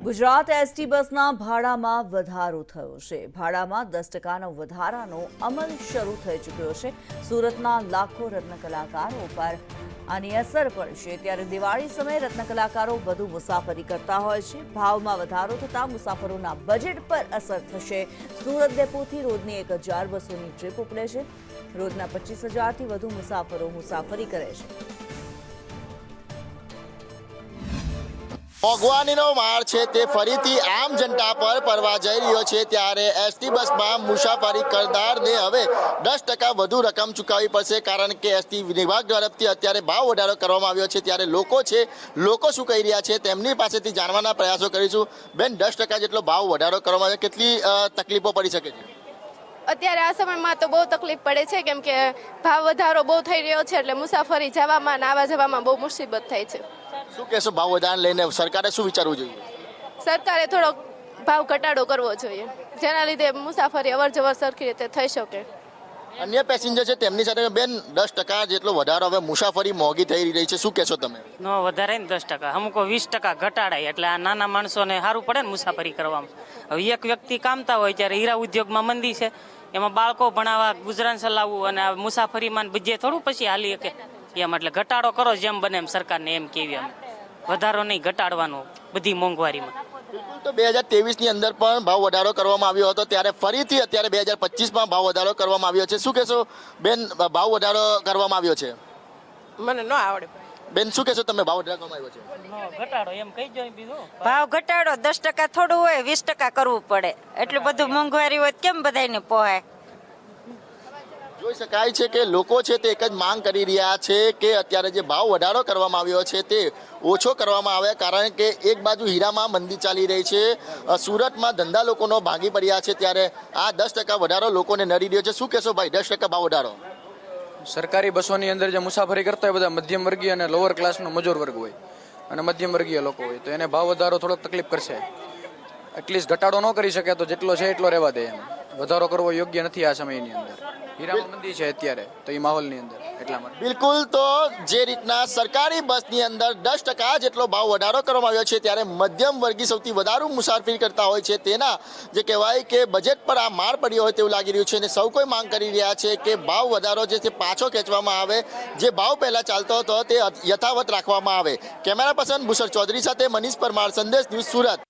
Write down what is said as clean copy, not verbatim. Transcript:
Gujarat ST બસના ભાડામાં વધારો થયો છે। ભાડામાં 10% વધારાનો અમલ શરૂ થઈ ચૂક્યો છે। સુરતના લાખો રત્ન કલાકારો પર આની અસર પડશે। ત્યારે દિવાળી સમયે રત્ન કલાકારો વધુ મુસાફરી કરતા હોય છે। ભાવમાં વધારો થતાં મુસાફરોના બજેટ પર અસર થશે। સુરત ડેપોથી રોજની 1000 બસોની ટ્રીપ ઉપડે છે। રોજના 25,000થી વધુ મુસાફરો મુસાફરી કરે છે। મોંઘવારીનો માર છે તે ફરીથી આમ જનતા પર પડવા જઈ રહ્યો છે। ત્યારે એસટી બસમાં મુસાફરી કરનારને હવે 10% વધુ રકમ ચૂકવવી પડશે, કારણ કે એસટી વિભાગ તરફથી અત્યારે ભાવ વધારો કરવામાં આવ્યો છે। ત્યારે લોકો શું કહી રહ્યા છે તેમની પાસેથી જાણવાના પ્રયાસો કરીશું। બેન, 10% જેટલો ભાવ વધારો કરવામાં આવ્યો, કેટલી તકલીફો પડી શકે છે? અત્યારે આ સમયમાં તો બહુ તકલીફ પડે છે, કેમ કે ભાવ વધારો બહુ થઈ રહ્યો છે, એટલે મુસાફરી જવામાં અને આવવા જવામાં બહુ મુસીબત થાય છે। શું કહેશો ભાવ વધારાને લઈને સરકારે શું વિચારવું જોઈએ? સરકારે થોડો ભાવ ઘટાડો કરવો જોઈએ, જેના લીધે મુસાફરી અવર જવર સરખી રીતે થઈ શકે। અન્ય પેસેન્જર છે તેમની સાથે બેન 10% જેટલો વધારો, હવે મુસાફરી મોંઘી થઈ રહી છે, શું કહેશો તમે? નો વધારે ને 10%, અમુકો 20% ઘટાડાય, એટલે આ નાના માણસોને સારું પડે ને મુસાફરી કરવામાં। હવે એક વ્યક્તિ કામતા હોય ત્યારે હીરા ઉદ્યોગમાં મંદી છે, એમાં બાળકો ભણાવવા, ગુજરાન ચલાવવું અને મુસાફરીમાં બીજે થોડું પછી હાલી શકે એમ, એટલે ઘટાડો કરો જેમ બને એમ સરકારને એમ કેવી, એમ વધારો નહીં, ઘટાડવાનો બધી મોંઘવારીમાં। બિલકુલ, તો 2023ની અંદર પણ ભાવ વધારો કરવામાં આવ્યો હતો, ત્યારે ફરીથી અત્યારે 2025માં ભાવ વધારો કરવામાં આવ્યો છે। શું કહેશો બેન, ભાવ વધારો કરવામાં આવ્યો છે? મને ન આવડે બેન, શું કહેશો તમે, ભાવ વધારો કરવામાં આવ્યો છે? ઘટાડો એમ કહી દો બીજું। ભાવ ઘટાડો 10% થોડું હોય, 20% કરવું પડે, એટલું બધું મોંઘવારી હોય કેમ બધાને પોહાય? જોઈ શકાય છે કે લોકો છે તે એક જ માંગ કરી રહ્યા છે કે અત્યારે જે ભાવ વધારો કરવામાં આવ્યો છે તે ઓછો કરવામાં આવે, કારણ કે એક બાજુ હીરામાં મંદી ચાલી રહી છે, સુરતમાં ધંધા લોકોનો ભાગી પડ્યા છે, ત્યારે આ 10% વધારો લોકોને નડી રહ્યો છે। શું કહેશો ભાઈ, 10% ભાવ વધારો? સરકારી બસોની અંદર જે મુસાફરી કરતા હોય બધા મધ્યમ વર્ગીય અને લોઅર ક્લાસનો મજૂર વર્ગ હોય અને મધ્યમ વર્ગીય લોકો હોય, તો એને ભાવ વધારો થોડોક તકલીફ કરશે। એટલીસ્ટ ઘટાડો ન કરી શકે તો જેટલો છે એટલો રહેવા દે, એમ વધારો કરવો યોગ્ય નથી આ સમયની અંદર। હીરામાં મંદી છે અત્યારે, તો એ માહોલની અંદર એટલા માટે બિલકુલ, તો જે રીતના સરકારી બસની અંદર 10% જેટલો ભાવ વધારો કરવામાં આવ્યો છે, ત્યારે મધ્યમ વર્ગી સૌથી વધારે મુસાફરી કરતા હોય છે તેના જે કહેવાય કે બજેટ પર આ માર પડ્યો હોય તેવું લાગી રહ્યું છે, અને સૌ કોઈ માંગ કરી રહ્યા છે કે ભાવ વધારો જે છે પાછો ખેંચવામાં આવે, જે ભાવ પહેલા ચાલતો હતો તે યથાવત રાખવામાં આવે। કેમેરા પર્સન ભૂષણ ચૌધરી સાથે મનીષ પરમાર, સંદેશ ન્યૂઝ, સુરત।